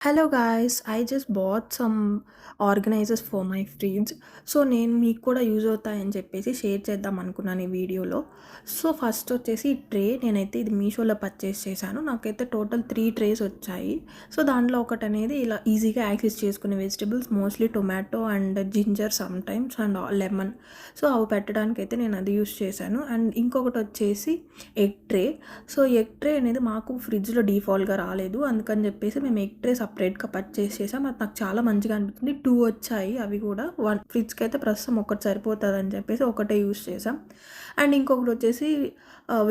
Hello guys, I just bat some organisers for my friends. So నేను మీకు కూడా use అవుతాయని చెప్పేసి షేర్ చేద్దాం అనుకున్నాను ఈ వీడియోలో. సో ఫస్ట్ వచ్చేసి ఈ ట్రే నేనైతే ఇది మీషోలో పర్చేస్ చేశాను. నాకైతే టోటల్ 3 ట్రేస్ వచ్చాయి. సో దాంట్లో ఒకటి అనేది ఇలా ఈజీగా యాక్సెస్ చేసుకునే vegetables, mostly tomato and ginger some times and lemon. So అవి పెట్టడానికి అయితే నేను అది యూస్ చేశాను. అండ్ ఇంకొకటి వచ్చేసి egg tray. So egg tray అనేది మాకు ఫ్రిడ్జ్లో డిఫాల్ట్గా రాలేదు, అందుకని చెప్పేసి మేము ఎగ్ ట్రే సపరేట్గా పర్చేస్ చేసాం. అది నాకు చాలా మంచిగా అనిపించింది. 2 వచ్చాయి, అవి కూడా ఫ్రిడ్జ్కి అయితే ప్రస్తుతం ఒకటి సరిపోతుంది అని చెప్పేసి ఒకటే యూస్ చేసాం. అండ్ ఇంకొకటి వచ్చేసి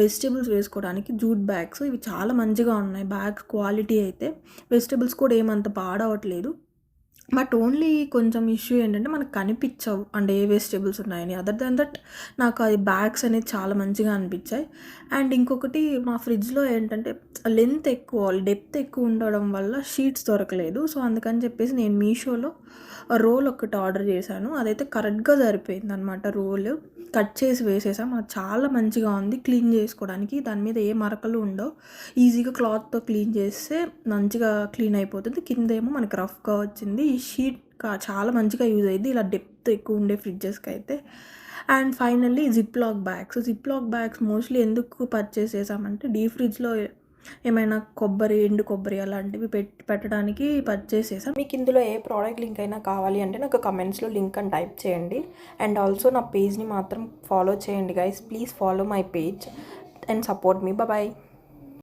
వెజిటేబుల్స్ వేసుకోవడానికి జూట్ బ్యాగ్స్. ఇవి చాలా మంచిగా ఉన్నాయి బ్యాగ్స్, క్వాలిటీ అయితే. వెజిటేబుల్స్ కూడా ఏమంత పాడవట్లేదు. బట్ ఓన్లీ కొంచెం ఇష్యూ ఏంటంటే మనకు కనిపించవు అండ్ ఏ వెజిటేబుల్స్ ఉన్నాయని. అదర్ దాన్ దట్ నాకు అది బ్యాగ్స్ అనేది చాలా మంచిగా అనిపించాయి. అండ్ ఇంకొకటి మా ఫ్రిడ్జ్లో ఏంటంటే లెంత్ ఎక్కువ, డెప్త్ ఎక్కువ ఉండడం వల్ల షీట్స్ దొరకలేదు. సో అందుకని చెప్పేసి నేను మీషోలో రోల్ ఒకటి ఆర్డర్ చేశాను. అదైతే కరెక్ట్గా సరిపోయింది అనమాట. రోల్ కట్ చేసి వేసేసాం. అది చాలా మంచిగా ఉంది క్లీన్ చేసుకోవడానికి. దాని మీద ఏ మరకలు ఉండవు. ఈజీగా క్లాత్తో క్లీన్ చేస్తే మంచిగా క్లీన్ అయిపోతుంది. కింద ఏమో మనకి రఫ్గా వచ్చింది. ఈ షీట్ చాలా మంచిగా యూజ్ అయ్యింది ఇలా డెప్త్ ఎక్కువ ఉండే ఫ్రిడ్జెస్కి అయితే. And finally zip lock bags mostly ఎందుకు పర్చేస్ చేసామంటే డీప్ ఫ్రిడ్జ్లో ఏమైనా ఎండు కొబ్బరి అలాంటివి పెట్టడానికి పర్చేస్ చేసాం. మీకు ఇందులో ఏ ప్రోడక్ట్ లింక్ అయినా కావాలి అంటే నాకు కమెంట్స్లో లింక్ అని టైప్ చేయండి. అండ్ ఆల్సో నా పేజ్ని మాత్రం ఫాలో చేయండి guys. Please follow my page and support me. Bye.